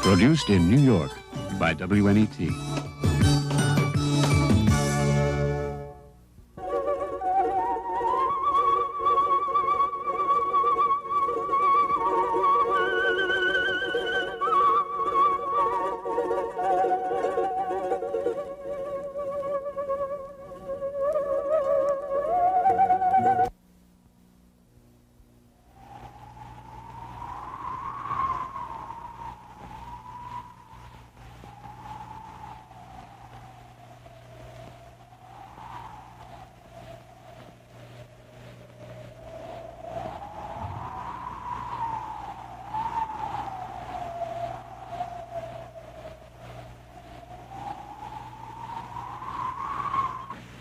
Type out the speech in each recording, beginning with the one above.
Produced in New York by WNET.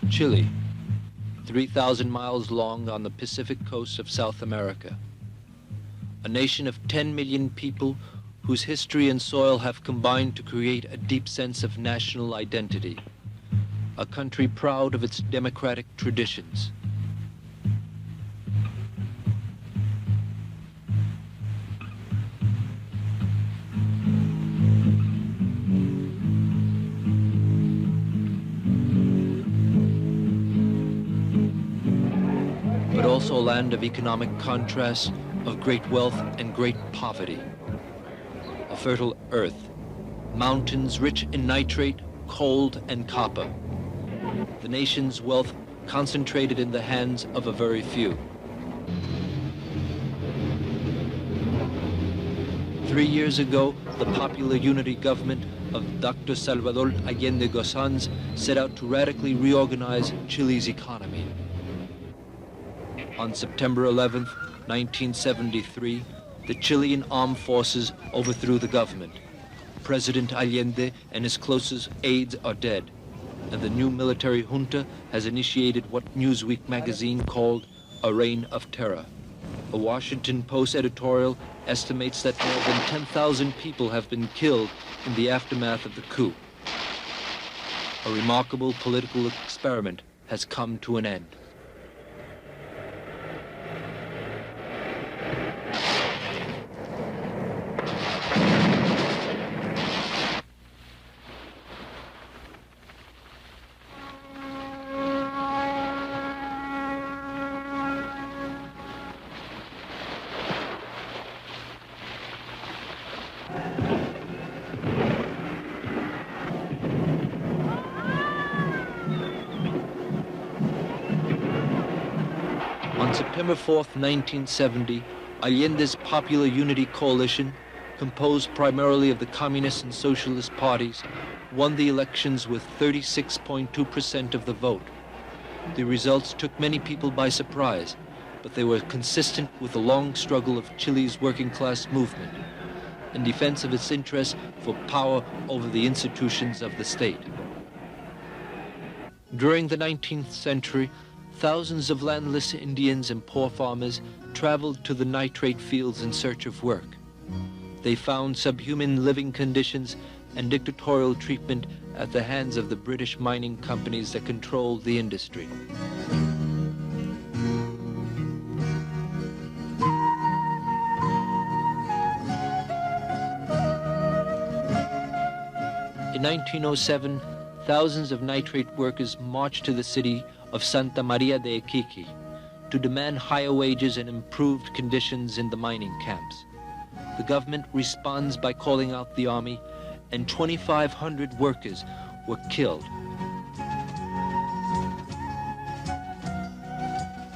Chile, 3,000 miles long on the Pacific coast of South America. A nation of 10 million people whose history and soil have combined to create a deep sense of national identity. A country proud of its democratic traditions. Also a land of economic contrast, of great wealth and great poverty. A fertile earth, mountains rich in nitrate, coal, and copper. The nation's wealth concentrated in the hands of a very few. 3 years ago, the Popular Unity government of Dr. Salvador Allende Gozan's set out to radically reorganize Chile's economy. On September 11, 1973, the Chilean armed forces overthrew the government. President Allende and his closest aides are dead, and the new military junta has initiated what Newsweek magazine called a reign of terror. A Washington Post editorial estimates that more than 10,000 people have been killed in the aftermath of the coup. A remarkable political experiment has come to an end. On September 4, 1970, Allende's Popular Unity Coalition, composed primarily of the Communist and Socialist parties, won the elections with 36.2% of the vote. The results took many people by surprise, but they were consistent with the long struggle of Chile's working-class movement in defense of its interest for power over the institutions of the state. During the 19th century, thousands of landless Indians and poor farmers traveled to the nitrate fields in search of work. They found subhuman living conditions and dictatorial treatment at the hands of the British mining companies that controlled the industry. In 1907, thousands of nitrate workers marched to the city of Santa Maria de Iquique to demand higher wages and improved conditions in the mining camps. The government responds by calling out the army, and 2,500 workers were killed.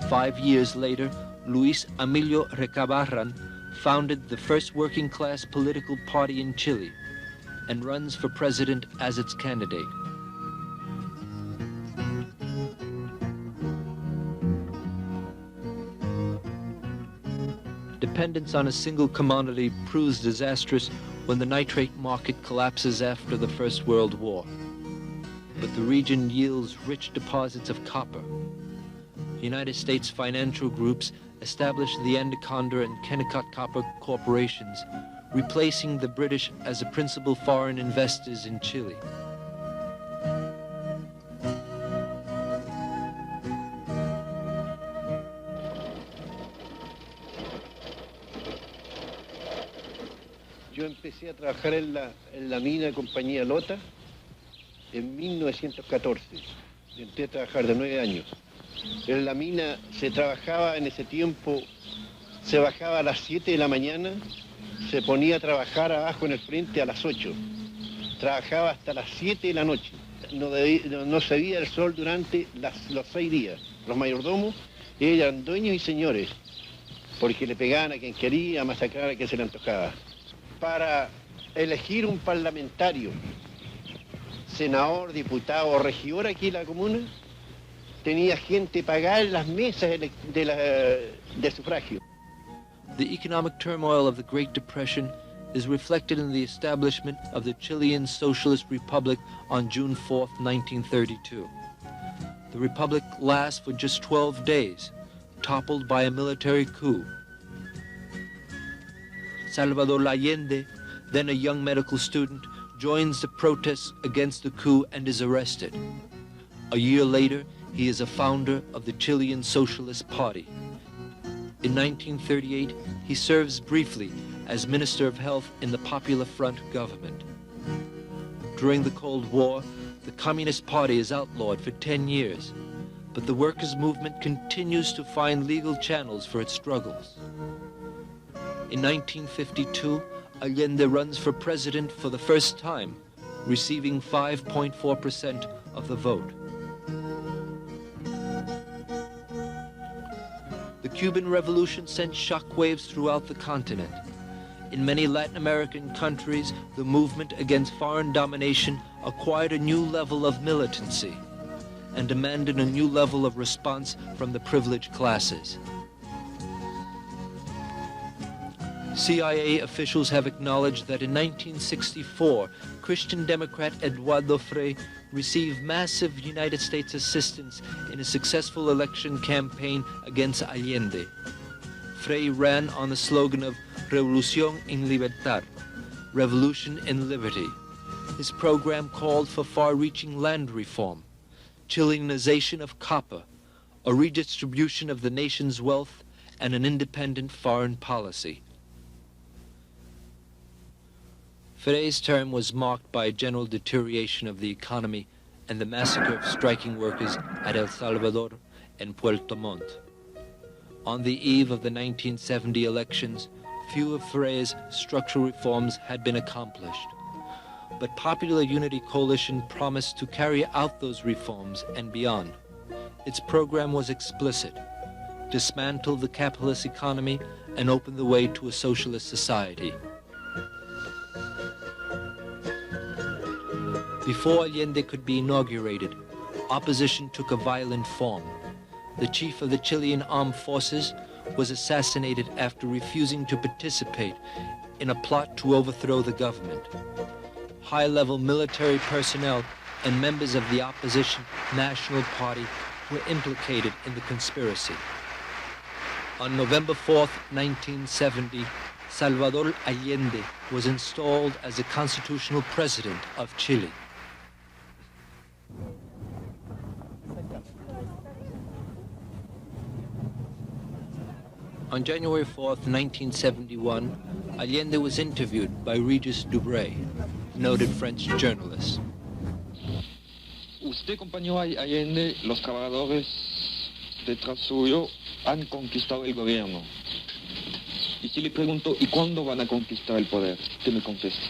5 years later, Luis Emilio Recabarren founded the first working-class political party in Chile and runs for president as its candidate. Dependence on a single commodity proves disastrous when the nitrate market collapses after the First World War. But the region yields rich deposits of copper. United States financial groups established the Anaconda and Kennecott Copper Corporations, replacing the British as the principal foreign investors in Chile. Yo empecé a trabajar en la mina de compañía Lota en 1914. Entré a trabajar de 9 años. En la mina se trabajaba en ese tiempo, se bajaba a las 7 de la mañana, se ponía a trabajar abajo en el frente a las 8. Trabajaba hasta las 7 de la noche. No se veía el sol durante los 6 días. Los mayordomos eran dueños y señores, porque le pegaban a quien quería, masacrar a quien se le antojaba. Para elegir un parlamentario, senador, diputado o regidor aquí en la comuna, tenía gente pagada en las mesas de sufragio. The economic turmoil of the Great Depression is reflected in the establishment of the Chilean Socialist Republic on June 4, 1932. The republic lasts for just 12 days, toppled by a military coup. Salvador Allende, then a young medical student, joins the protests against the coup and is arrested. A year later, he is a founder of the Chilean Socialist Party. In 1938, he serves briefly as Minister of Health in the Popular Front government. During the Cold War, the Communist Party is outlawed for 10 years, but the workers' movement continues to find legal channels for its struggles. In 1952, Allende runs for president for the first time, receiving 5.4% of the vote. The Cuban Revolution sent shockwaves throughout the continent. In many Latin American countries, the movement against foreign domination acquired a new level of militancy and demanded a new level of response from the privileged classes. CIA officials have acknowledged that in 1964, Christian Democrat Eduardo Frei received massive United States assistance in a successful election campaign against Allende. Frei ran on the slogan of Revolución en Libertad, Revolution in Liberty. His program called for far-reaching land reform, Chileanization of copper, a redistribution of the nation's wealth, and an independent foreign policy. Frei's term was marked by a general deterioration of the economy and the massacre of striking workers at El Salvador and Puerto Montt. On the eve of the 1970 elections, few of Frei's structural reforms had been accomplished. But Popular Unity Coalition promised to carry out those reforms and beyond. Its program was explicit: dismantle the capitalist economy and open the way to a socialist society. Before Allende could be inaugurated, opposition took a violent form. The chief of the Chilean armed forces was assassinated after refusing to participate in a plot to overthrow the government. High-level military personnel and members of the opposition National Party were implicated in the conspiracy. On November 4th, 1970, Salvador Allende was installed as the constitutional president of Chile. On January 4th, 1971, Allende was interviewed by Regis Dubray, noted French journalist. Usted acompañó a Allende, los trabajadores detrás suyo han conquistado el gobierno. Y si le pregunto, ¿y cuándo van a conquistar el poder? ¿Qué me contesta?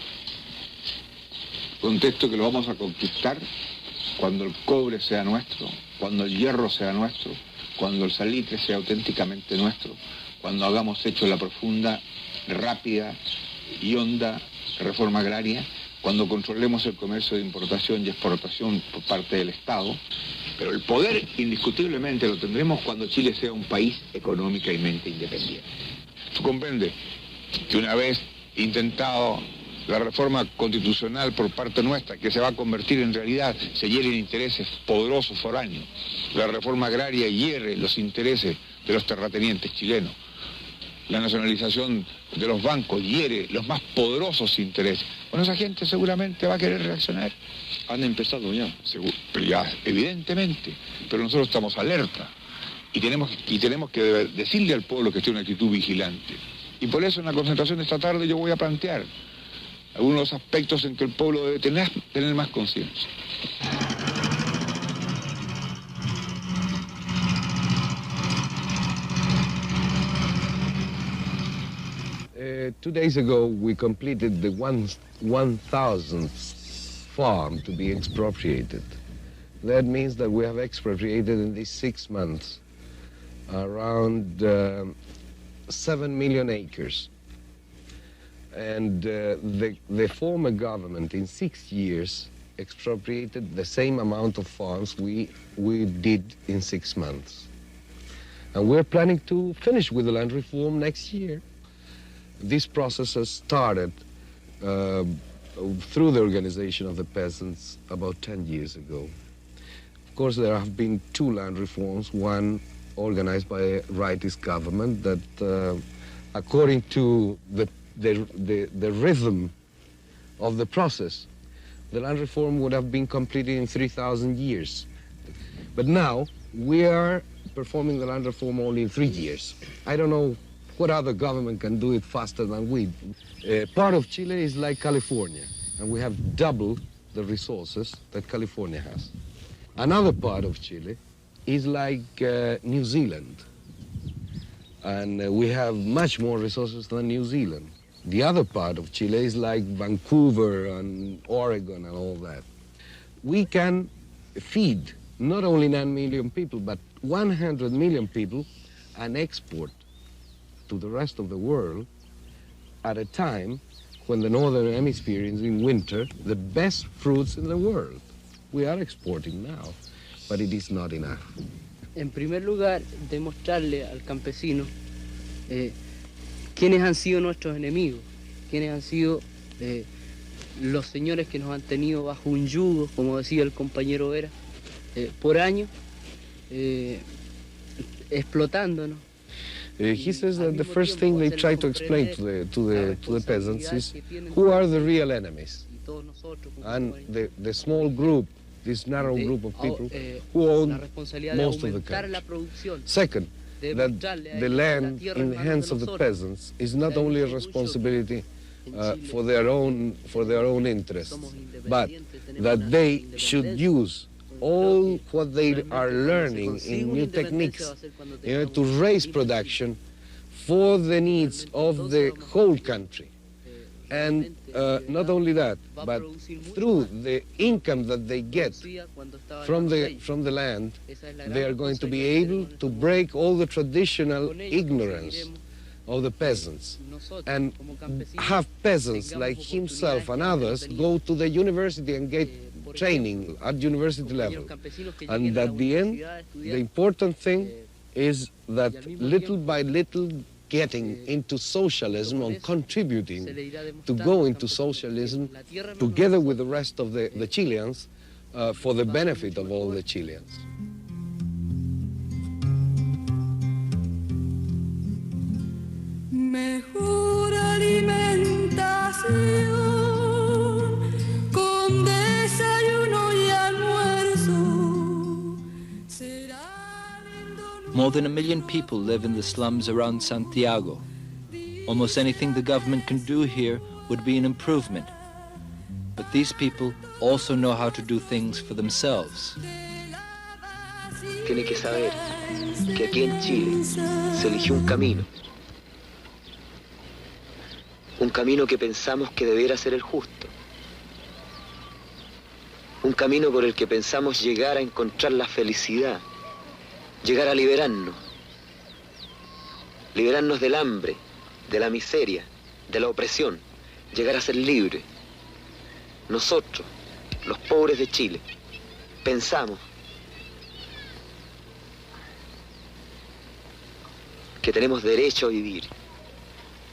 Contesto que lo vamos a conquistar cuando el cobre sea nuestro, cuando el hierro sea nuestro, cuando el salitre sea auténticamente nuestro, cuando hagamos hecho la profunda, rápida y honda reforma agraria, cuando controlemos el comercio de importación y exportación por parte del Estado, pero el poder indiscutiblemente lo tendremos cuando Chile sea un país económicamente independiente. ¿Tú comprendes que una vez intentado la reforma constitucional por parte nuestra, que se va a convertir en realidad, se hieren intereses poderosos foráneos? La reforma agraria hiere los intereses de los terratenientes chilenos. La nacionalización de los bancos hiere los más poderosos intereses. Bueno, esa gente seguramente va a querer reaccionar. Han empezado ya. Pero ya, evidentemente. Pero nosotros estamos alerta. Y tenemos que decirle al pueblo que esté en una actitud vigilante. Y por eso en la concentración de esta tarde yo voy a plantear algunos aspectos en que el pueblo debe tener más conciencia. 2 days ago, we completed the 1,000th farm to be expropriated. That means that we have expropriated in these 6 months around 7 million acres. And the former government in 6 years expropriated the same amount of farms we did in 6 months. And we're planning to finish with the land reform next year. This process has started through the organization of the peasants about 10 years ago. Of course, there have been 2 land reforms, one organized by a rightist government that, according to the rhythm of the process, the land reform would have been completed in 3,000 years. But now, we are performing the land reform only in 3 years. I don't know what other government can do it faster than we. Part of Chile is like California, and we have double the resources that California has. Another part of Chile is like New Zealand, and we have much more resources than New Zealand. The other part of Chile is like Vancouver and Oregon and all that. We can feed not only 9 million people, but 100 million people and export to the rest of the world at a time when the Northern Hemisphere is in winter, the best fruits in the world. We are exporting now, but it is not enough. En primer lugar, demostrarle al campesino quiénes han sido nuestros enemigos, quiénes han sido los señores que nos han tenido bajo un yugo, como decía el compañero Vera, por años, explotándonos. He says that the first thing they try to explain to the peasants is who are the real enemies. And the small group, this narrow group of people who own most of the country. Second, that the land in the hands of the peasants is not only a responsibility for their own interests, but that they should use all what they are learning in new techniques to raise production for the needs of the whole country. And not only that, but through the income that they get from the land, they are going to be able to break all the traditional ignorance of the peasants and have peasants like himself and others go to the university and get training at university level. And at the end, the important thing is that little by little getting into socialism or contributing to go into socialism together with the rest of the Chileans for the benefit of all the Chileans. Mejor alimentación con desayuno y almuerzo. More than 1 million people live in the slums around Santiago. Almost anything the government can do here would be an improvement. But these people also know how to do things for themselves. Tiene que saber que aquí en Chile se eligió un camino que pensamos que debiera ser el justo, un camino por el que pensamos llegar a encontrar la felicidad, llegar a liberarnos del hambre, de la miseria, de la opresión, llegar a ser libres. Nosotros, los pobres de Chile, pensamos que tenemos derecho a vivir,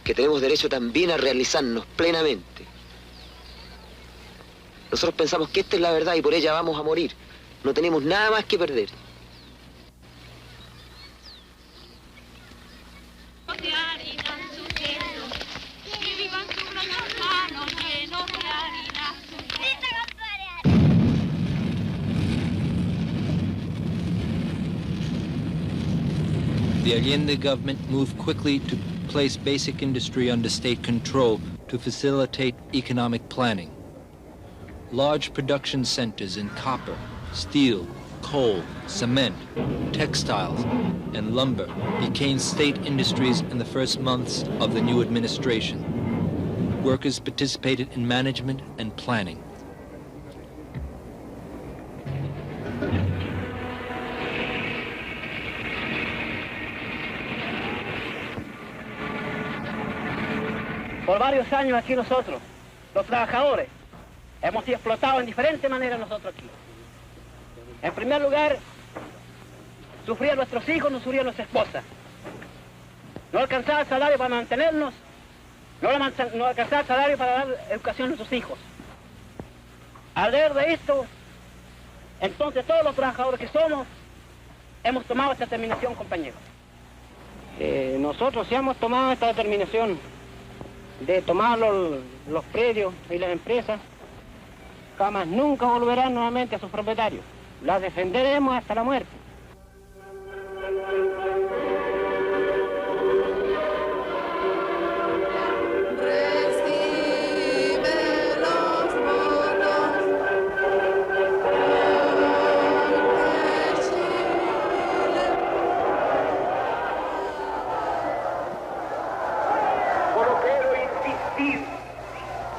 que tenemos derecho también a realizarnos plenamente. Nosotros pensamos que esta es la verdad y por ella vamos a morir. No tenemos nada más que perder. The Allende government moved quickly to place basic industry under state control to facilitate economic planning. Large production centers in copper, steel, coal, cement, textiles, and lumber became state industries in the first months of the new administration. Workers participated in management and planning. Por varios años aquí nosotros, los trabajadores, hemos sido explotados en diferentes maneras nosotros aquí. En primer lugar, sufrían nuestros hijos, no sufrían nuestras esposas. No alcanzaba el salario para mantenernos, no alcanzaba el salario para dar educación a nuestros hijos. Al ver de esto, entonces todos los trabajadores que somos, hemos tomado esta determinación, compañeros. Nosotros sí hemos tomado esta determinación de tomar los predios y las empresas, jamás nunca volverán nuevamente a sus propietarios. Las defenderemos hasta la muerte.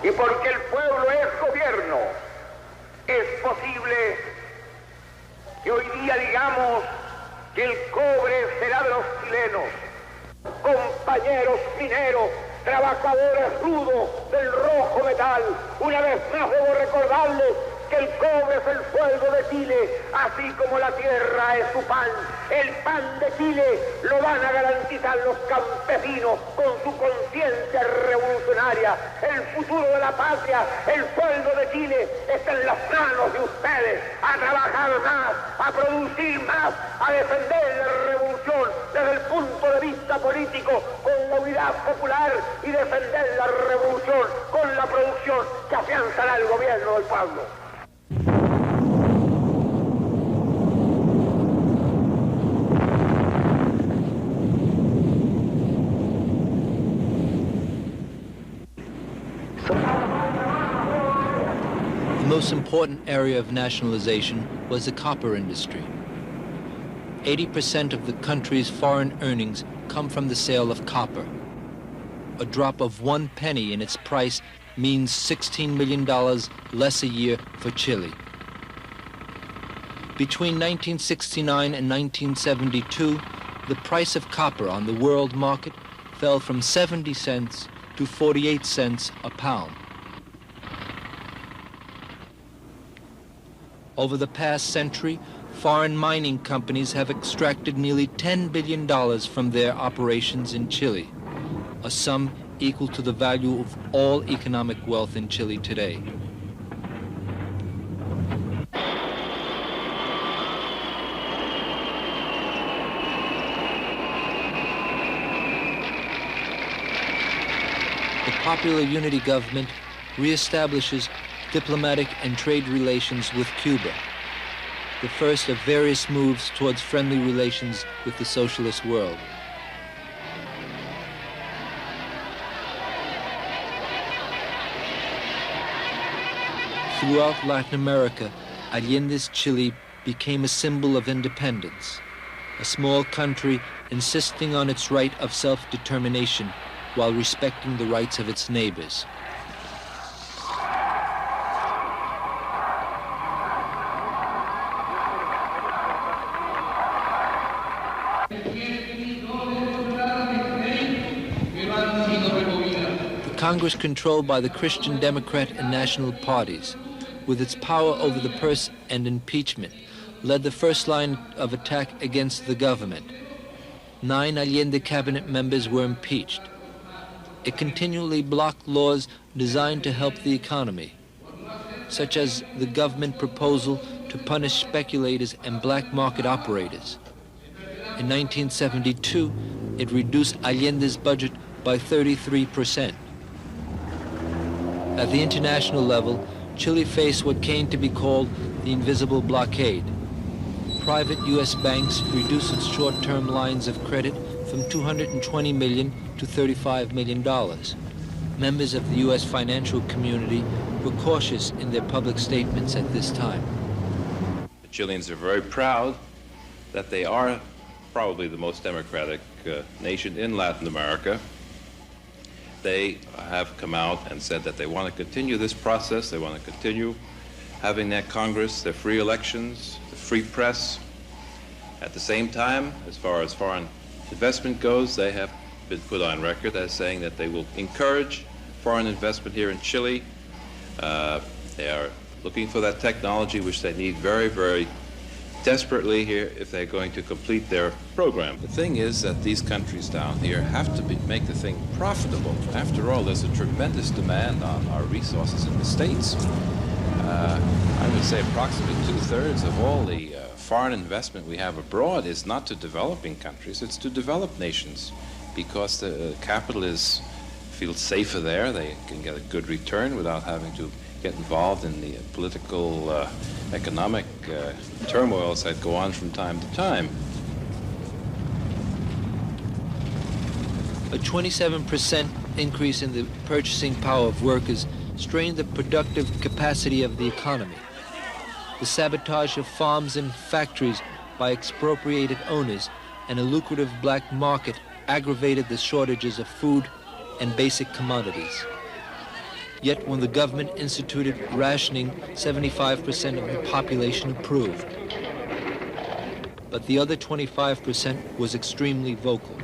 Y porque el pueblo es gobierno, es posible que hoy día digamos que el cobre será de los chilenos. Compañeros mineros, trabajadores rudos del rojo metal, una vez más debo recordarles que el cobre es el sueldo de Chile, así como la tierra es su pan. El pan de Chile lo van a garantizar los campesinos con su conciencia revolucionaria. El futuro de la patria, el sueldo de Chile está en las manos de ustedes. A trabajar más, a producir más, a defender la revolución desde el punto de vista político, con la unidad popular y defender la revolución con la producción que afianzará el gobierno del pueblo. The most important area of nationalization was the copper industry. 80% of the country's foreign earnings come from the sale of copper. A drop of 1 penny in its price means $16 million less a year for Chile. Between 1969 and 1972, the price of copper on the world market fell from 70 cents to 48 cents a pound. Over the past century, foreign mining companies have extracted nearly $10 billion from their operations in Chile, a sum equal to the value of all economic wealth in Chile today. The Popular Unity government reestablishes diplomatic and trade relations with Cuba, the first of various moves towards friendly relations with the socialist world. Throughout Latin America, Allende's Chile became a symbol of independence, a small country insisting on its right of self-determination while respecting the rights of its neighbors. Congress controlled by the Christian Democrat and National parties, with its power over the purse and impeachment, led the first line of attack against the government. 9 Allende cabinet members were impeached. It continually blocked laws designed to help the economy, such as the government proposal to punish speculators and black market operators. In 1972, it reduced Allende's budget by 33%. At the international level, Chile faced what came to be called the invisible blockade. Private U.S. banks reduced its short-term lines of credit from $220 million to $35 million. members of the U.S. financial community were cautious in their public statements at this time. The Chileans are very proud that they are probably the most democratic nation in Latin America. They have come out and said that they want to continue this process. They want to continue having that Congress, their free elections, the free press. At the same time, as far as foreign investment goes, they have been put on record as saying that they will encourage foreign investment here in Chile. They are looking for that technology which they need very, very desperately here if they're going to complete their program. The thing is that these countries down here have to make the thing profitable. After all, there's a tremendous demand on our resources in the States. I would say approximately 2/3 of all the foreign investment we have abroad is not to developing countries, it's to developed nations, because the capital feels safer there. They can get a good return without having to get involved in the political, economic turmoils that go on from time to time. A 27% increase in the purchasing power of workers strained the productive capacity of the economy. The sabotage of farms and factories by expropriated owners and a lucrative black market aggravated the shortages of food and basic commodities. Yet when the government instituted rationing, 75% of the population approved. But the other 25% was extremely vocal.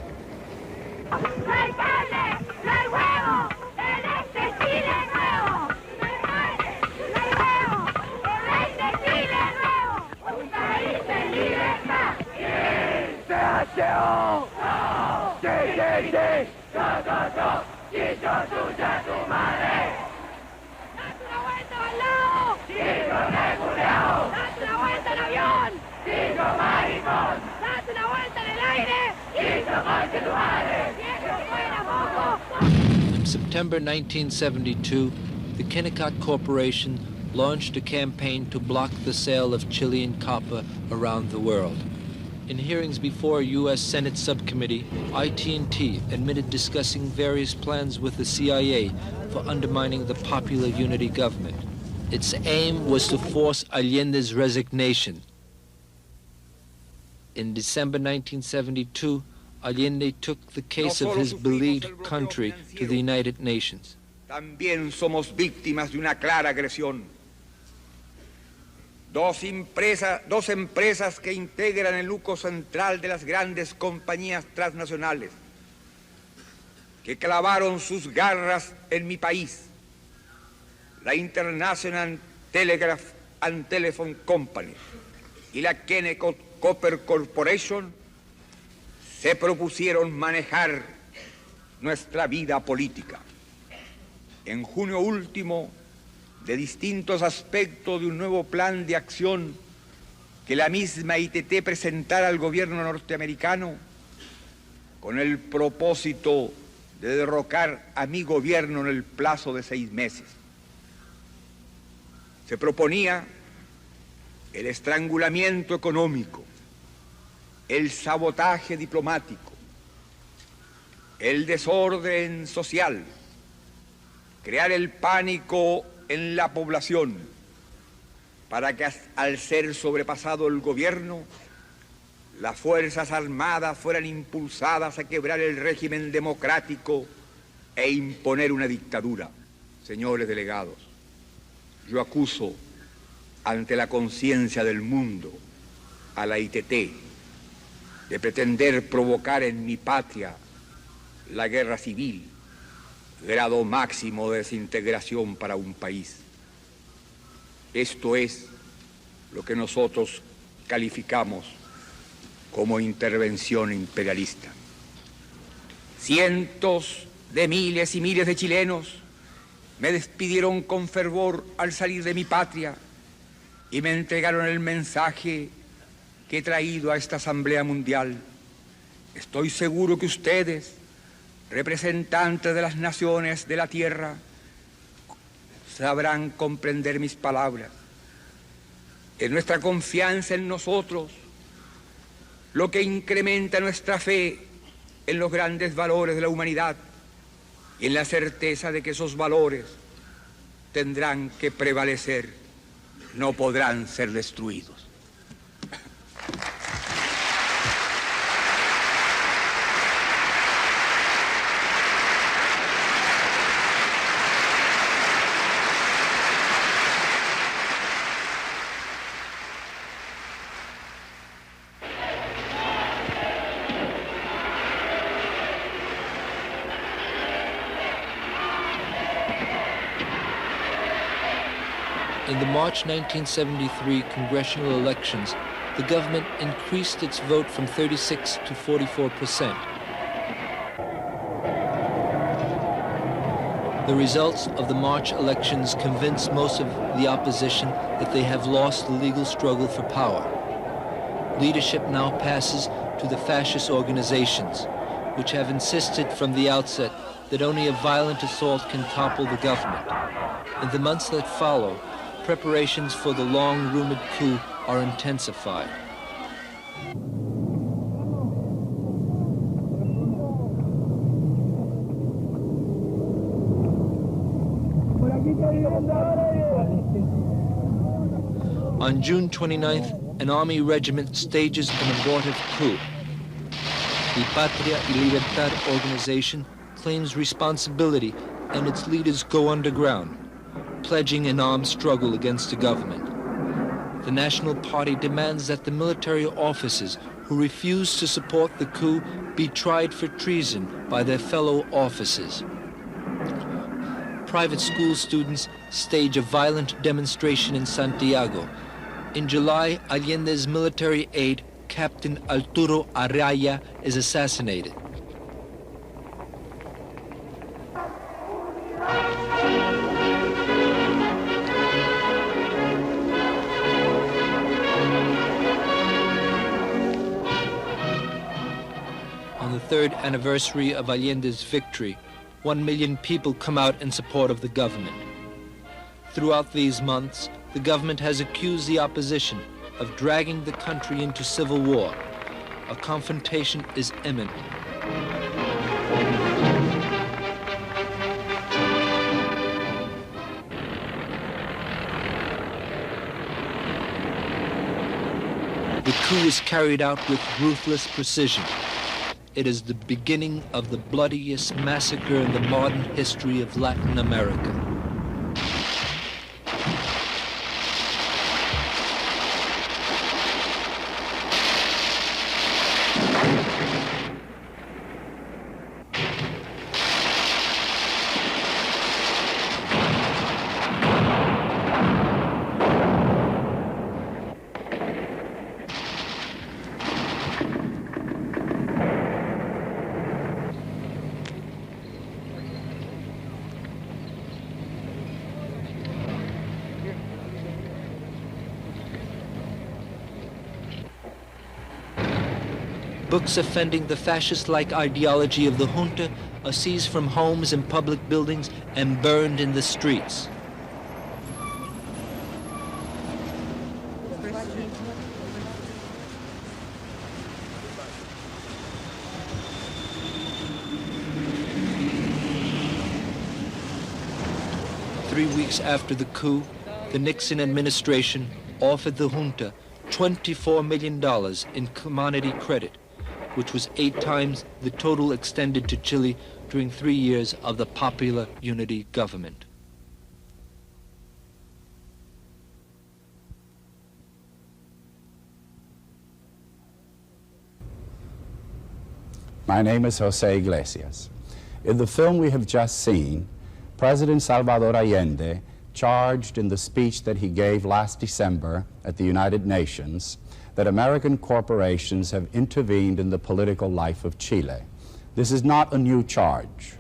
In September 1972, the Kennecott Corporation launched a campaign to block the sale of Chilean copper around the world. In hearings before a U.S. Senate subcommittee, IT&T admitted discussing various plans with the CIA for undermining the Popular Unity government. Its aim was to force Allende's resignation. In December 1972, Allende took the case of his beleaguered country to the United Nations. También somos víctimas de una clara agresión. Dos empresas que integran el núcleo central de las grandes compañías transnacionales, que clavaron sus garras en mi país, la International Telegraph and Telephone Company y la Kennecott Copper Corporation, se propusieron manejar nuestra vida política. En junio último, de distintos aspectos de un nuevo plan de acción que la misma ITT presentara al gobierno norteamericano con el propósito de derrocar a mi gobierno en el plazo de 6 meses. Se proponía el estrangulamiento económico, el sabotaje diplomático, el desorden social, crear el pánico en la población para que al ser sobrepasado el gobierno, las Fuerzas Armadas fueran impulsadas a quebrar el régimen democrático e imponer una dictadura. Señores delegados, yo acuso ante la conciencia del mundo a la ITT de pretender provocar en mi patria la guerra civil, grado máximo de desintegración para un país. Esto es lo que nosotros calificamos como intervención imperialista. Cientos de miles y miles de chilenos me despidieron con fervor al salir de mi patria y me entregaron el mensaje que he traído a esta Asamblea Mundial. Estoy seguro que ustedes, representantes de las naciones de la tierra, sabrán comprender mis palabras. Es nuestra confianza en nosotros lo que incrementa nuestra fe en los grandes valores de la humanidad en la certeza de que esos valores tendrán que prevalecer, no podrán ser destruidos. In the March 1973 congressional elections, the government increased its vote from 36 to 44%. The results of the March elections convinced most of the opposition that they have lost the legal struggle for power. Leadership now passes to the fascist organizations, which have insisted from the outset that only a violent assault can topple the government. In the months that follow, preparations for the long-rumored coup are intensified. On June 29th, an army regiment stages an abortive coup. The Patria y Libertad organization claims responsibility, and its leaders go underground, pledging an armed struggle against the government. The National Party demands that the military officers who refuse to support the coup be tried for treason by their fellow officers. Private school students stage a violent demonstration in Santiago. In July, Allende's military aide, Captain Arturo Araya, is assassinated. On the third anniversary of Allende's victory, 1 million people come out in support of the government. Throughout these months, the government has accused the opposition of dragging the country into civil war. A confrontation is imminent. The coup is carried out with ruthless precision. It is the beginning of the bloodiest massacre in the modern history of Latin America. Books offending the fascist-like ideology of the junta are seized from homes and public buildings and burned in the streets. Three weeks after the coup, the Nixon administration offered the junta $24 million in commodity credit, which was 8 times the total extended to Chile during 3 years of the Popular Unity government. My name is Jose Iglesias. In the film we have just seen, President Salvador Allende charged in the speech that he gave last December at the United Nations that American corporations have intervened in the political life of Chile. This is not a new charge.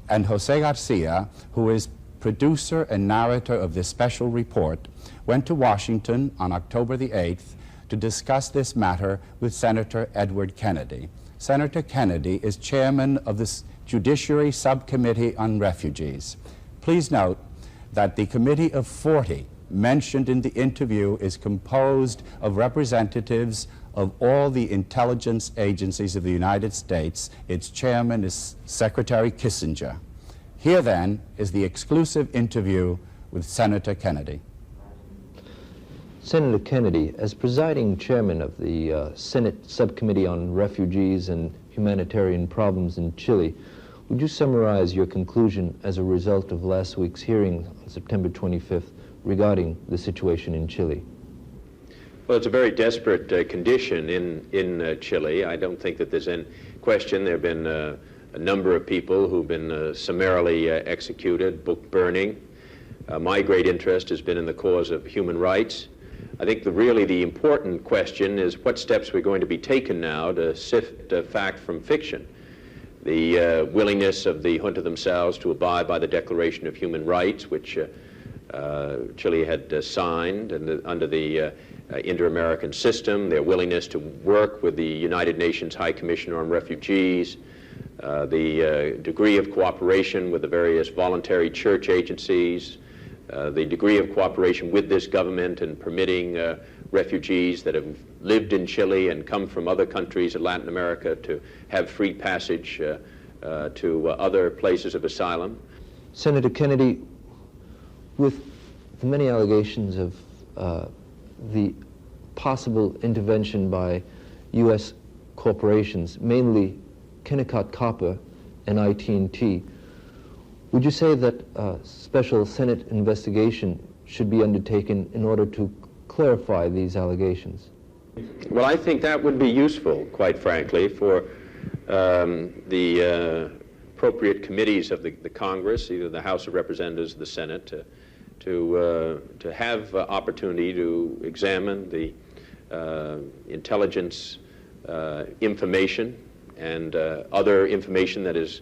And Jose Garcia, who is producer and narrator of this special report, went to Washington on October the 8th to discuss this matter with Senator Edward Kennedy. Senator Kennedy is chairman of the Judiciary Subcommittee on Refugees. Please note that the Committee of 40 mentioned in the interview is composed of representatives of all the intelligence agencies of the United States. Its chairman is Secretary Kissinger. Here then is the exclusive interview with Senator Kennedy. Senator Kennedy, as presiding chairman of the Senate Subcommittee on Refugees and Humanitarian Problems in Chile, would you summarize your conclusion as a result of last week's hearing on September 25th regarding the situation in Chile? Well, it's a very desperate condition in Chile. I don't think that there's any question. There have been a number of people who've been summarily executed, book burning. My great interest has been in the cause of human rights. I think really the important question is what steps we're going to be taken now to sift fact from fiction. The willingness of the junta themselves to abide by the Declaration of Human Rights, which Chile had signed under the inter-American system, their willingness to work with the United Nations High Commissioner on Refugees, the degree of cooperation with the various voluntary church agencies, the degree of cooperation with this government in permitting refugees that have lived in Chile and come from other countries in Latin America to have free passage to other places of asylum. Senator Kennedy, with the many allegations of the possible intervention by U.S. corporations, mainly Kennecott Copper and IT&T, would you say that a special Senate investigation should be undertaken in order to clarify these allegations? Well, I think that would be useful, quite frankly, for the appropriate committees of the Congress, either the House of Representatives or the Senate, to have opportunity to examine the intelligence information and other information that is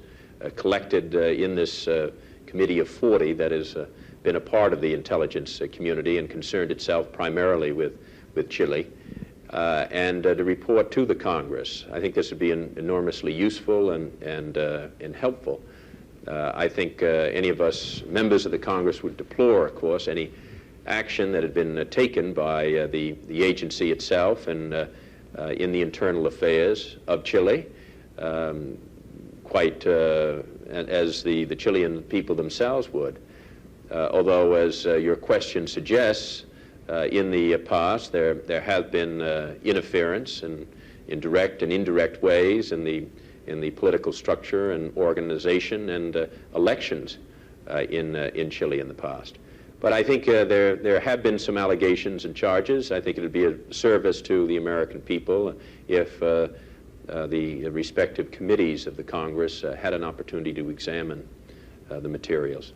collected in this Committee of 40 that has been a part of the intelligence community and concerned itself primarily with Chile, and to report to the Congress. I think this would be enormously useful and helpful. I think any of us members of the Congress would deplore, of course, any action that had been taken by the agency itself and in the internal affairs of Chile, quite as the Chilean people themselves would. Although, as your question suggests, in the past there have been interference in direct and indirect ways in the political structure and organization and elections in Chile in the past. But I think there have been some allegations and charges. I think it would be a service to the American people if the respective committees of the Congress had an opportunity to examine the materials.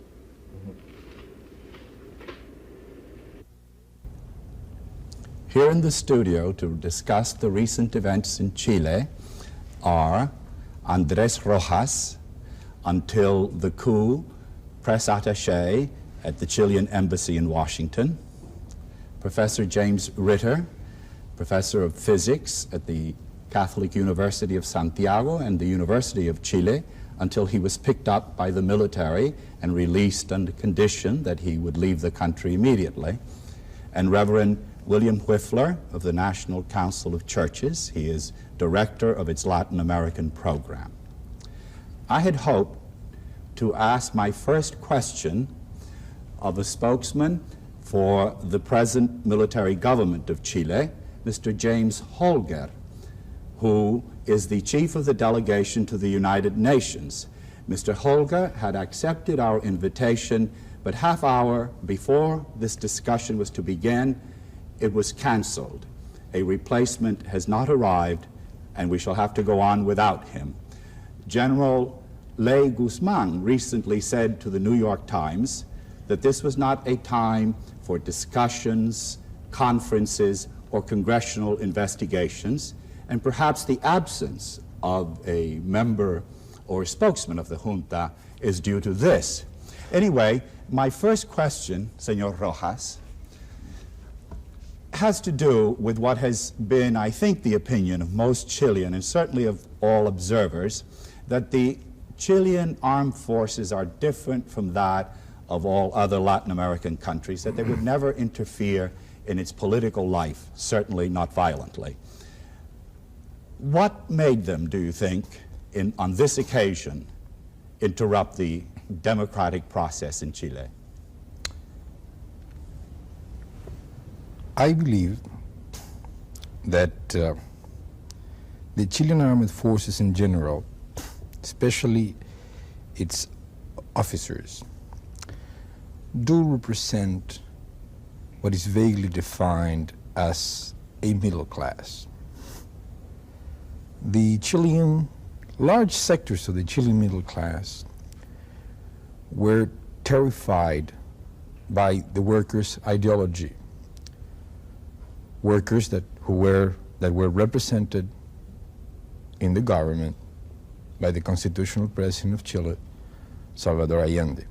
Here in the studio to discuss the recent events in Chile are Andrés Rojas, until the coup, press attaché at the Chilean embassy in Washington; Professor James Ritter, professor of physics at the Catholic University of Santiago and the University of Chile, until he was picked up by the military and released under condition that he would leave the country immediately; and Reverend William Whiffler of the National Council of Churches. He is director of its Latin American program. I had hoped to ask my first question of a spokesman for the present military government of Chile, Mr. James Holger, who is the chief of the delegation to the United Nations. Mr. Holger had accepted our invitation, but half hour before this discussion was to begin, it was canceled. A replacement has not arrived, and we shall have to go on without him. General Ley Guzman recently said to the New York Times that this was not a time for discussions, conferences, or congressional investigations, and perhaps the absence of a member or spokesman of the junta is due to this. Anyway, my first question, Senor Rojas, has to do with what has been, I think, the opinion of most Chilean, and certainly of all observers, that the Chilean armed forces are different from that of all other Latin American countries, that they would never interfere in its political life, certainly not violently. What made them, do you think, on this occasion, interrupt the democratic process in Chile? I believe that the Chilean armed forces in general, especially its officers, do represent what is vaguely defined as a middle class. The Chilean, large sectors of the Chilean middle class were terrified by the workers' ideology. Workers that were represented in the government by the constitutional president of Chile, Salvador Allende.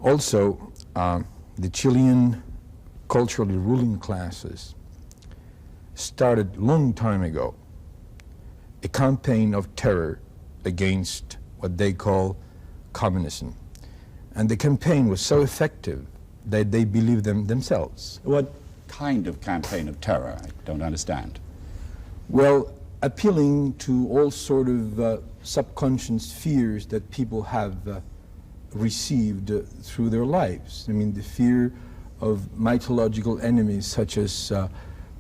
Also, the Chilean culturally ruling classes started a long time ago a campaign of terror against what they call communism. And the campaign was so effective that they believed them themselves. What kind of campaign of terror? I don't understand. Well, appealing to all sort of subconscious fears that people have received through their lives. I mean, the fear of mythological enemies such as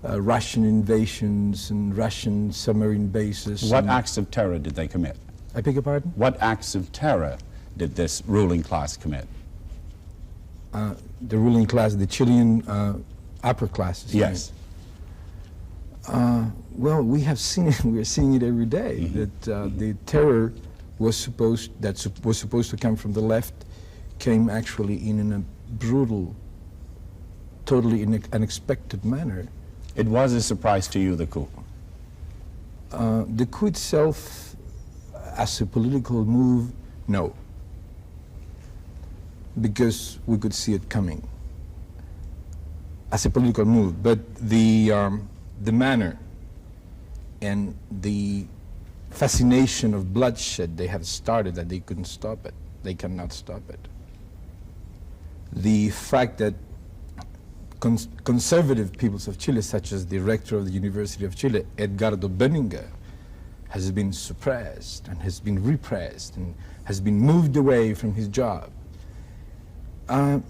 Russian invasions and Russian submarine bases. What acts of terror did they commit? I beg your pardon? What acts of terror did this ruling class commit? The ruling class, the Chilean upper classes. Yes. Well, we have seen it. We are seeing it every day. That the terror was supposed to come from the left, came actually in a brutal, totally unexpected manner. It was a surprise to you, the coup? The coup itself, as a political move, no, because we could see it coming as a political move. But the manner and the fascination of bloodshed they have started, that they couldn't stop it. They cannot stop it. The fact that conservative peoples of Chile, such as the rector of the University of Chile, Edgardo Benninga, has been suppressed and has been repressed and has been moved away from his job,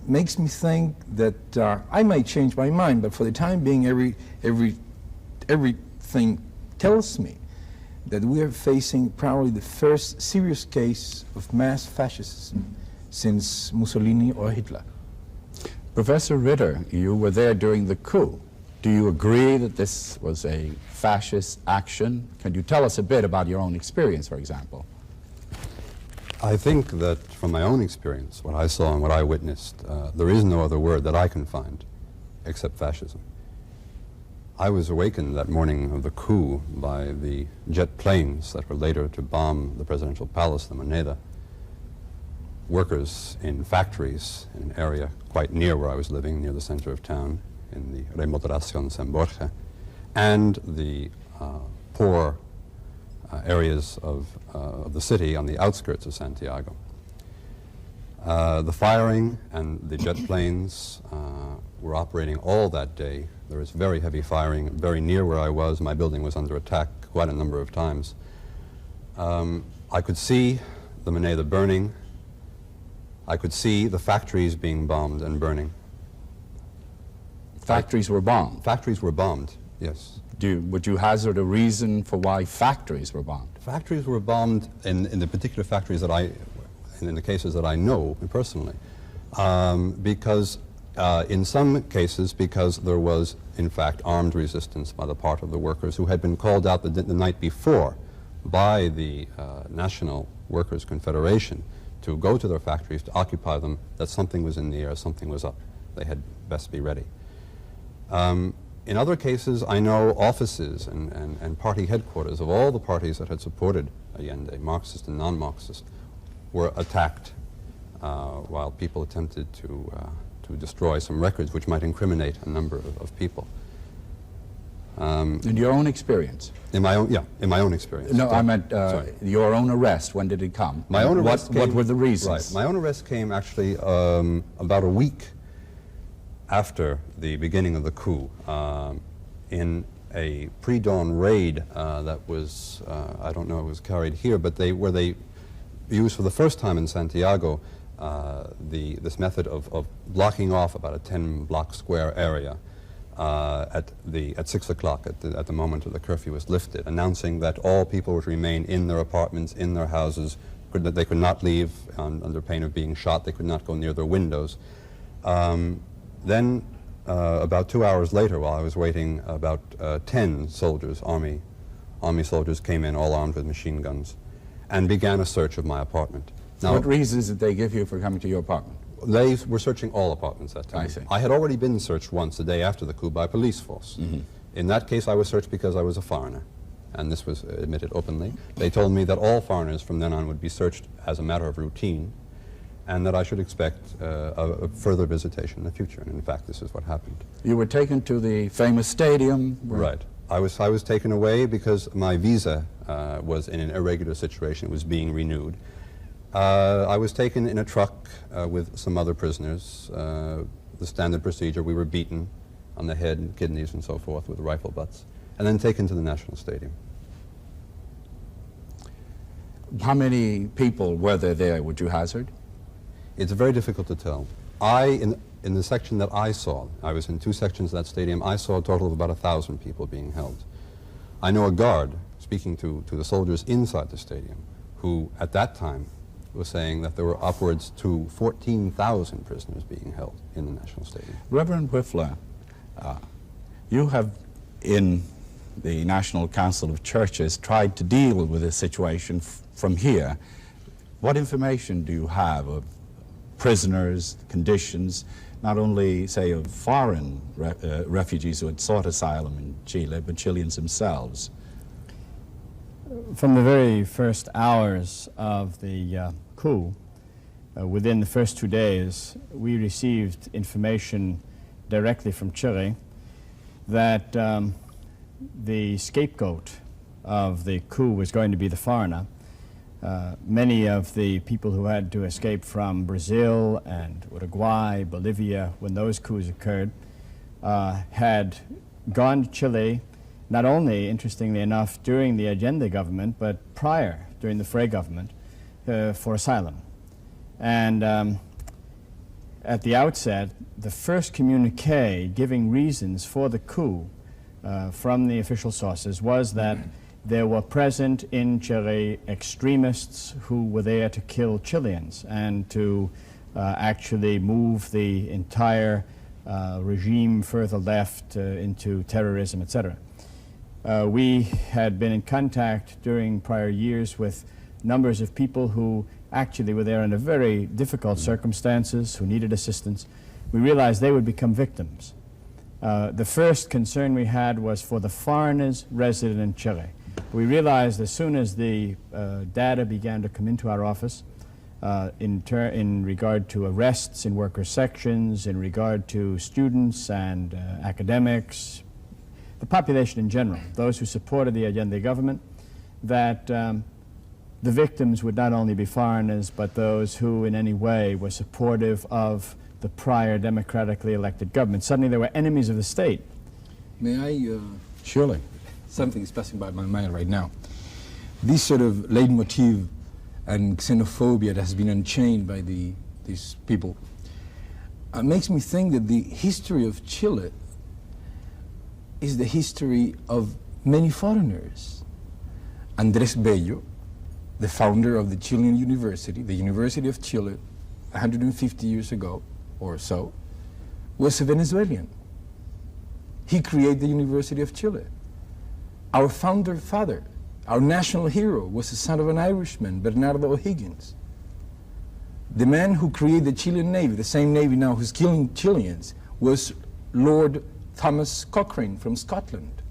makes me think that I might change my mind, but for the time being, everything tells me that we are facing probably the first serious case of mass fascism since Mussolini or Hitler. Professor Ritter, you were there during the coup. Do you agree that this was a fascist action? Can you tell us a bit about your own experience, for example? I think that from my own experience, what I saw and what I witnessed, there is no other word that I can find except fascism. I was awakened that morning of the coup by the jet planes that were later to bomb the presidential palace, La Moneda. Workers in factories in an area quite near where I was living, near the center of town, in the Remodelación San Borja, and the poor areas of the city on the outskirts of Santiago. The firing and the jet planes were operating all that day. There was very heavy firing very near where I was. My building was under attack quite a number of times. I could see the Moneda burning. I could see the factories being bombed and burning. Factories were bombed? Factories were bombed, yes. Would you hazard a reason for why factories were bombed? Factories were bombed in the particular factories that in the cases that I know personally, because in some cases because there was in fact armed resistance by the part of the workers who had been called out the night before by the National Workers' Confederation to go to their factories to occupy them, that something was in the air, something was up. They had best be ready. In other cases, I know offices and party headquarters of all the parties that had supported Allende, Marxist and non-Marxist, were attacked while people attempted to destroy some records which might incriminate a number of people. In your own experience? In my own experience. No, I meant your own arrest. When did it come? My own arrest came, what were the reasons? Right. My own arrest came actually about a week after the beginning of the coup, in a pre-dawn raid that was, I don't know if it was carried here, but where they used for the first time in Santiago this method of blocking off about a 10-block square area at 6 o'clock at the moment of the curfew was lifted, announcing that all people were to remain in their apartments, in their houses, that they could not leave under pain of being shot, they could not go near their windows. Then, about 2 hours later, while I was waiting, about 10 soldiers, army soldiers, came in, all armed with machine guns, and began a search of my apartment. Now, what reasons did they give you for coming to your apartment? They were searching all apartments that time. I see. I had already been searched once, the day after the coup, by police force. In that case, I was searched because I was a foreigner, and this was admitted openly. They told me that all foreigners from then on would be searched as a matter of routine, and that I should expect a further visitation in the future. And in fact, this is what happened. You were taken to the famous stadium? Right. I was taken away because my visa was in an irregular situation. It was being renewed. I was taken in a truck with some other prisoners. The standard procedure, we were beaten on the head and kidneys and so forth with rifle butts, and then taken to the National Stadium. How many people were there, would you hazard? It's very difficult to tell. In the section that I saw, I was in 2 sections of that stadium, I saw a total of about 1,000 people being held. I know a guard, speaking to the soldiers inside the stadium, who at that time was saying that there were upwards to 14,000 prisoners being held in the National Stadium. Reverend Whiffler, you have, in the National Council of Churches, tried to deal with this situation from here. What information do you have of prisoners, conditions, not only, say, of foreign refugees who had sought asylum in Chile, but Chileans themselves? From the very first hours of the coup, within the first 2 days, we received information directly from Chile that the scapegoat of the coup was going to be the foreigner. Many of the people who had to escape from Brazil and Uruguay, Bolivia, when those coups occurred, had gone to Chile, not only, interestingly enough, during the Allende government, but prior, during the Frey government, for asylum. And at the outset, the first communique giving reasons for the coup from the official sources was that there were present in Chile extremists who were there to kill Chileans and to actually move the entire regime further left into terrorism, etc. We had been in contact during prior years with numbers of people who actually were there under very difficult circumstances, who needed assistance. We realized they would become victims. The first concern we had was for the foreigners resident in Chile. We realized as soon as the data began to come into our office in regard to arrests in worker sections, in regard to students and academics, the population in general, those who supported the Allende government, that the victims would not only be foreigners, but those who in any way were supportive of the prior democratically elected government. Suddenly there were enemies of the state. May I? Surely. Something is passing by my mind right now. This sort of leitmotif and xenophobia that has been unchained by these people makes me think that the history of Chile is the history of many foreigners. Andrés Bello, the founder of the Chilean University, the University of Chile, 150 years ago or so, was a Venezuelan. He created the University of Chile. Our founder father, our national hero, was the son of an Irishman, Bernardo O'Higgins. The man who created the Chilean Navy, the same Navy now who's killing Chileans, was Lord Thomas Cochrane from Scotland.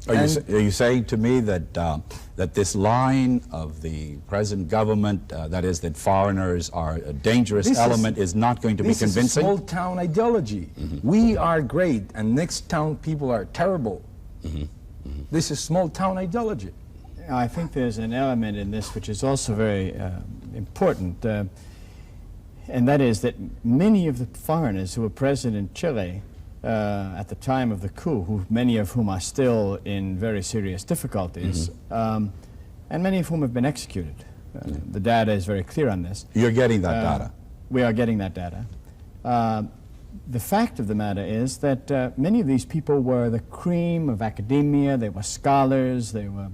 Are you saying to me that that this line of the present government, that is that foreigners are a dangerous element, is not going to be convincing? This is small town ideology. We are great and next town people are terrible. This is small town ideology. I think there's an element in this which is also very important, and that is that many of the foreigners who were present in Chile at the time of the coup, many of whom are still in very serious difficulties, and many of whom have been executed. The data is very clear on this. You're getting that data? We are getting that data. The fact of the matter is that many of these people were the cream of academia. They were scholars. They were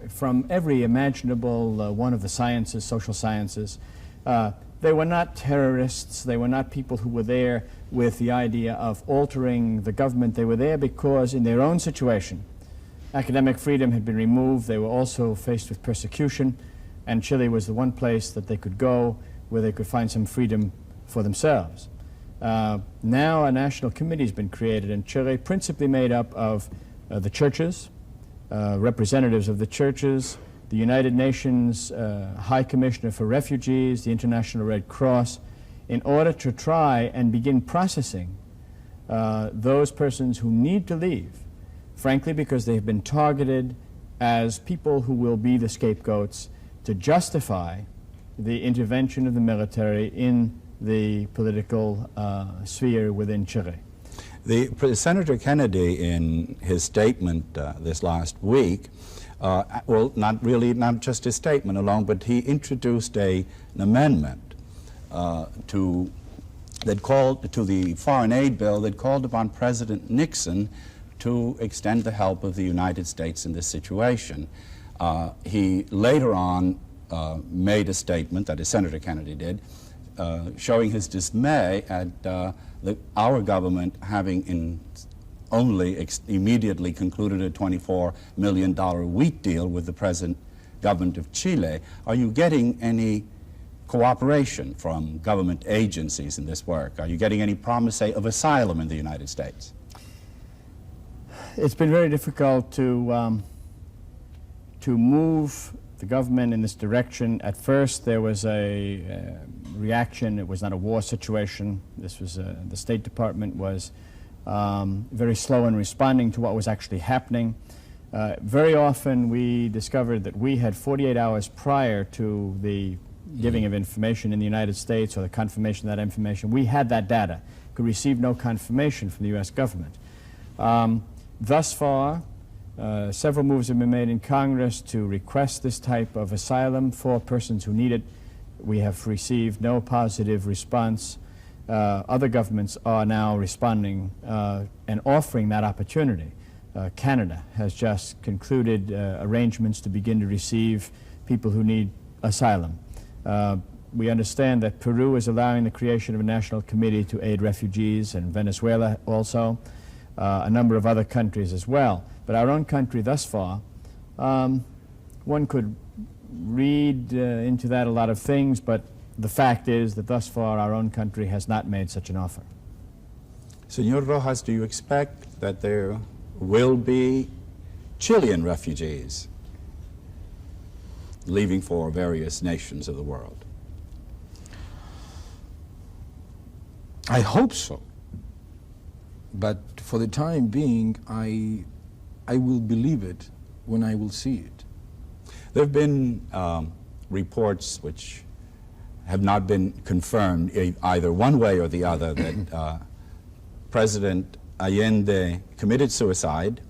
from every imaginable one of the sciences, social sciences. They were not terrorists. They were not people who were there with the idea of altering the government. They were there because in their own situation, academic freedom had been removed. They were also faced with persecution, and Chile was the one place that they could go where they could find some freedom for themselves. Now a national committee has been created in Chile, principally made up of the churches, representatives of the churches, the United Nations High Commissioner for Refugees, the International Red Cross, in order to try and begin processing those persons who need to leave, frankly because they've been targeted as people who will be the scapegoats to justify the intervention of the military in the political sphere within Chile. Senator Kennedy, in his statement this last week, well, not just his statement alone, but he introduced an amendment that called to the foreign aid bill that called upon President Nixon to extend the help of the United States in this situation. He later on made a statement, that is Senator Kennedy did, showing his dismay at our government having only immediately concluded a $24 million wheat deal with the present government of Chile. Are you getting any cooperation from government agencies in this work? Are you getting any promise, say, of asylum in the United States? It's been very difficult to move the government in this direction. At first there was a reaction. It was not a war situation. This was the State Department was very slow in responding to what was actually happening. Very often we discovered that we had 48 hours prior to the giving of information in the United States or the confirmation of that information. We had that data, could receive no confirmation from the U.S. government. Thus far, several moves have been made in Congress to request this type of asylum for persons who need it. We have received no positive response. Other governments are now responding and offering that opportunity. Canada has just concluded arrangements to begin to receive people who need asylum. We understand that Peru is allowing the creation of a national committee to aid refugees, and Venezuela also, a number of other countries as well. But our own country thus far, one could read into that a lot of things, but the fact is that thus far our own country has not made such an offer. Senor Rojas, do you expect that there will be Chilean refugees leaving for various nations of the world? I hope so. But for the time being, I will believe it when I will see it. There have been reports which have not been confirmed either one way or the other that President Allende committed suicide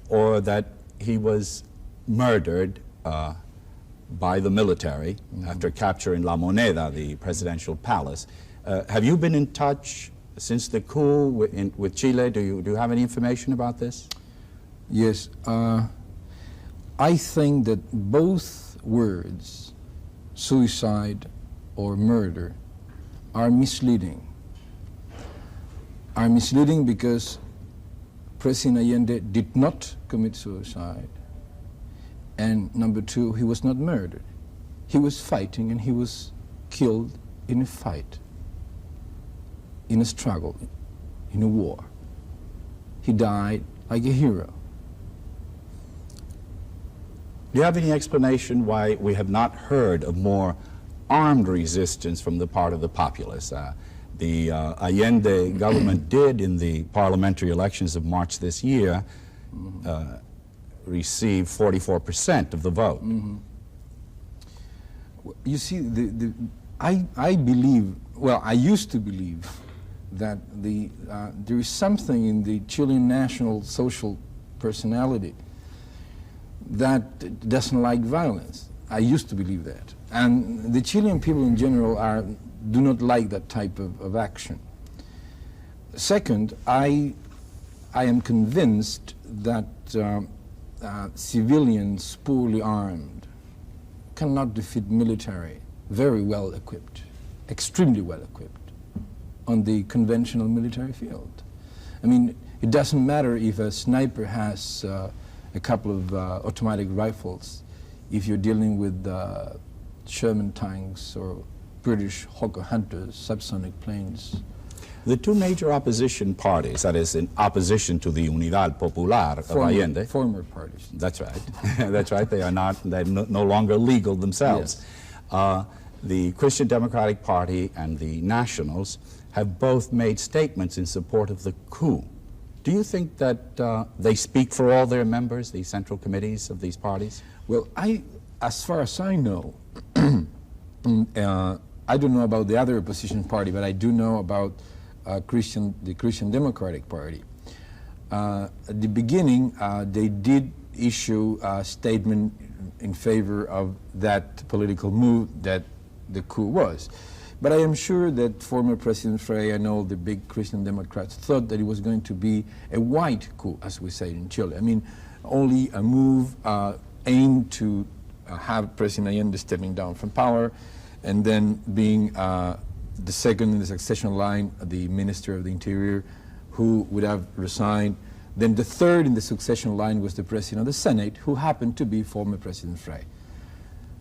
or that he was murdered by the military after capturing La Moneda, the presidential palace. Have you been in touch since the coup with Chile? Do you have any information about this? Yes. I think that both words, suicide or murder, are misleading. Are misleading because President Allende did not commit suicide. And number two, he was not murdered. He was fighting and he was killed in a fight, in a struggle, in a war. He died like a hero. Do you have any explanation why we have not heard of more armed resistance from the part of the populace? The Allende government did, in the parliamentary elections of March this year, receive 44% of the vote. You see, I believe, well, I used to believe that there is something in the Chilean national social personality that doesn't like violence. I used to believe that. And the Chilean people in general do not like that type of action. Second, I am convinced that civilians poorly armed cannot defeat military very well equipped, extremely well equipped, on the conventional military field. I mean, it doesn't matter if a sniper has a couple of automatic rifles, if you're dealing with Sherman tanks or British Hawker Hunters, subsonic planes. The two major opposition parties, that is in opposition to the Unidad Popular of Allende. Former parties. That's right. That's right. They're no longer legal themselves. Yes. The Christian Democratic Party and the Nationals have both made statements in support of the coup. Do you think that they speak for all their members, the central committees of these parties? Well, as far as I know, I don't know about the other opposition party, but I do know about the Christian Democratic Party. At the beginning, they did issue a statement in favor of that political move that the coup was. But I am sure that former President Frey and all the big Christian Democrats thought that it was going to be a white coup, as we say in Chile. I mean, only a move aimed to have President Allende stepping down from power, and then being the second in the succession line, the Minister of the Interior, who would have resigned. Then the third in the succession line was the President of the Senate, who happened to be former President Frey.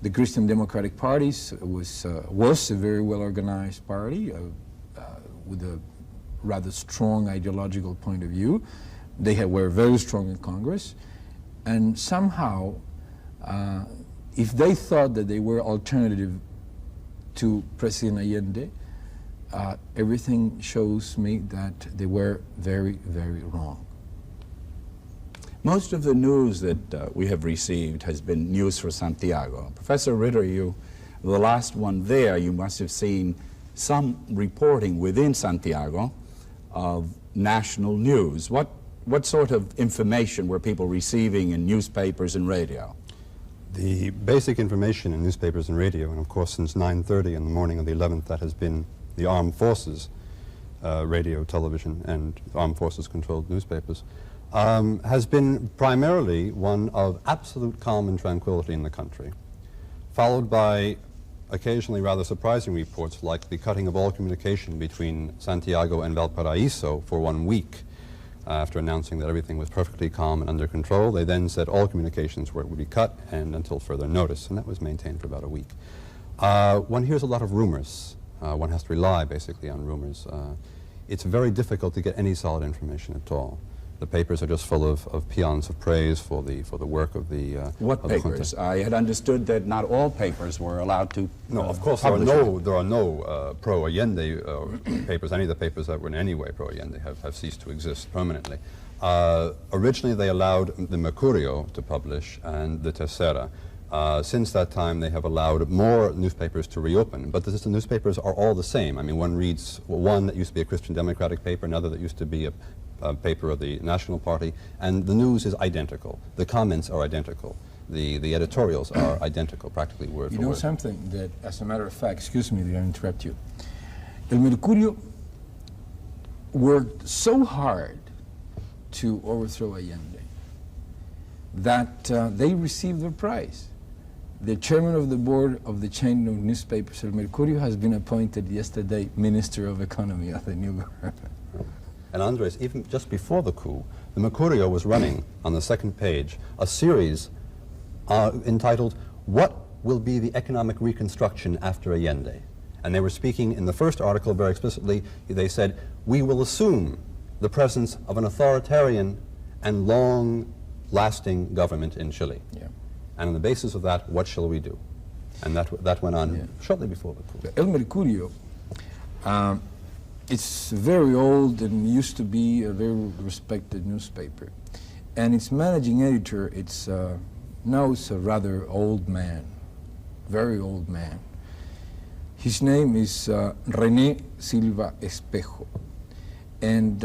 The Christian Democratic Party was a very well-organized party with a rather strong ideological point of view. They were very strong in Congress, and somehow, if they thought that they were alternative to President Allende, everything shows me that they were very, very wrong. Most of the news that we have received has been news for Santiago. Professor Ritter, the last one there, you must have seen some reporting within Santiago of national news. What sort of information were people receiving in newspapers and radio? The basic information in newspapers and radio, and of course since 9:30 in the morning of the 11th, that has been the armed forces, radio, television, and armed forces controlled newspapers, has been primarily one of absolute calm and tranquility in the country, followed by occasionally rather surprising reports like the cutting of all communication between Santiago and Valparaiso for 1 week. After announcing that everything was perfectly calm and under control, they then said all communications would be cut and until further notice, and that was maintained for about a week. One hears a lot of rumors. One has to rely basically on rumors. It's very difficult to get any solid information at all. The papers are just full of paeans of praise for the work of the What papers? I had understood that not all papers were allowed to No, of course there are no pro-Allende papers. Any of the papers that were in any way pro-Allende have ceased to exist permanently. Originally they allowed the Mercurio to publish and the Tercera. Since that time they have allowed more newspapers to reopen, but the newspapers are all the same. I mean, one reads one that used to be a Christian Democratic paper, another that used to be a paper of the National Party, and the news is identical. The comments are identical. The editorials are identical, practically word for word. You know something that, as a matter of fact, excuse me that I interrupt you, El Mercurio worked so hard to overthrow Allende that they received their prize. The chairman of the board of the chain of newspapers, El Mercurio, has been appointed yesterday Minister of Economy of the new government. And Andres, even just before the coup, the Mercurio was running on the second page a series entitled, "What Will Be the Economic Reconstruction After Allende?" And they were speaking in the first article very explicitly. They said, "We will assume the presence of an authoritarian and long-lasting government in Chile." Yeah. And on the basis of that, what shall we do? And that went on shortly before the coup. El Mercurio, it's very old and used to be a very respected newspaper. And its managing editor, now it's a rather old man, very old man. His name is René Silva Espejo. And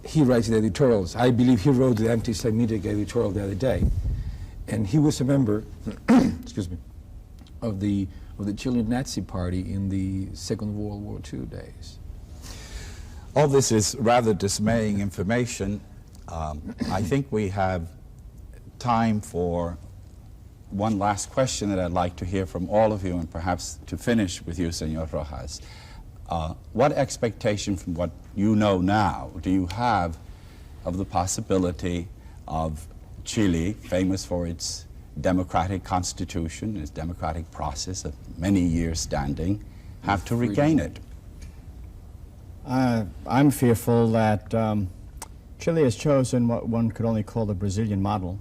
he writes the editorials. I believe he wrote the anti-Semitic editorial the other day. And he was a member, excuse me, of the Chilean Nazi Party in the Second World War II days. All this is rather dismaying information. I think we have time for one last question that I'd like to hear from all of you, and perhaps to finish with you, Senor Rojas. What expectation from what you know now do you have of the possibility of Chile, famous for its democratic constitution, its democratic process of many years standing, have to regain it? I'm fearful that Chile has chosen what one could only call the Brazilian model,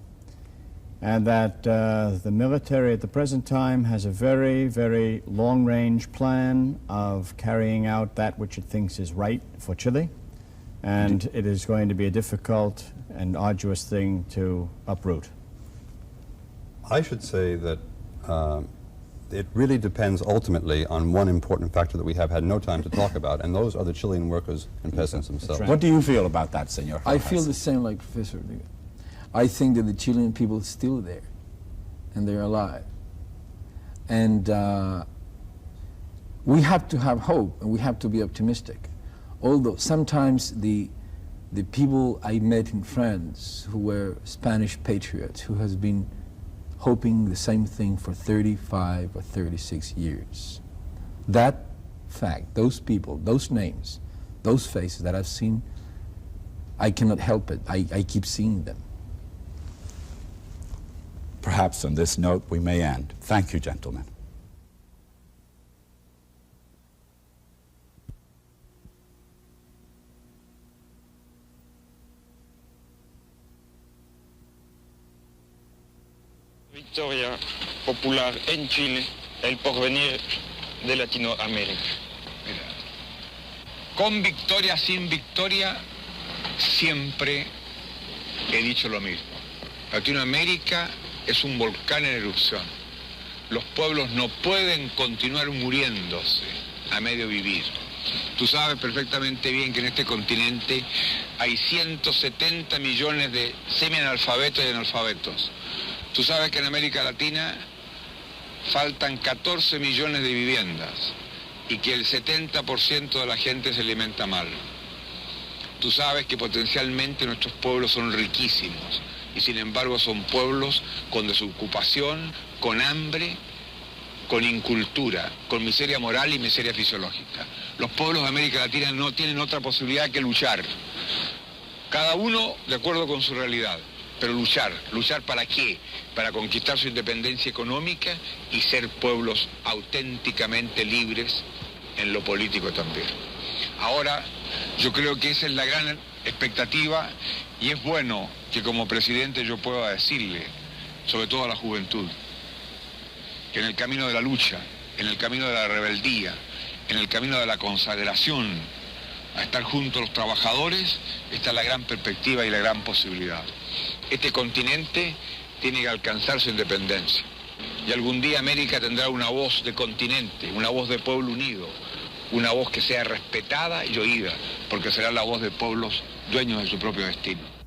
and that the military at the present time has a very, very long-range plan of carrying out that which it thinks is right for Chile, and it is going to be a difficult and arduous thing to uproot. I should say that it really depends ultimately on one important factor that we have had no time to talk about, and those are the Chilean workers and peasants themselves. What do you feel about that, Senor Rojas? I feel the same like Professor Rodriguez. I think that the Chilean people are still there, and they're alive. And we have to have hope, and we have to be optimistic. Although sometimes the people I met in France who were Spanish patriots, who has been hoping the same thing for 35 or 36 years. That fact, those people, those names, those faces that I've seen, I cannot help it. I keep seeing them. Perhaps on this note we may end. Thank you, gentlemen. Victoria popular en Chile, el porvenir de Latinoamérica. Con victoria, sin victoria, siempre he dicho lo mismo. Latinoamérica es un volcán en erupción. Los pueblos no pueden continuar muriéndose a medio vivir. Tú sabes perfectamente bien que en este continente hay 170 millones de semianalfabetos y analfabetos. Tú sabes que en América Latina faltan 14 millones de viviendas y que el 70% de la gente se alimenta mal. Tú sabes que potencialmente nuestros pueblos son riquísimos y sin embargo son pueblos con desocupación, con hambre, con incultura, con miseria moral y miseria fisiológica. Los pueblos de América Latina no tienen otra posibilidad que luchar, cada uno de acuerdo con su realidad. Pero luchar. ¿Luchar para qué? Para conquistar su independencia económica y ser pueblos auténticamente libres en lo político también. Ahora, yo creo que esa es la gran expectativa y es bueno que como presidente yo pueda decirle, sobre todo a la juventud, que en el camino de la lucha, en el camino de la rebeldía, en el camino de la consagración, a estar junto a los trabajadores, está la gran perspectiva y la gran posibilidad. Este continente tiene que alcanzar su independencia. Y algún día América tendrá una voz de continente, una voz de pueblo unido, una voz que sea respetada y oída, porque será la voz de pueblos dueños de su propio destino.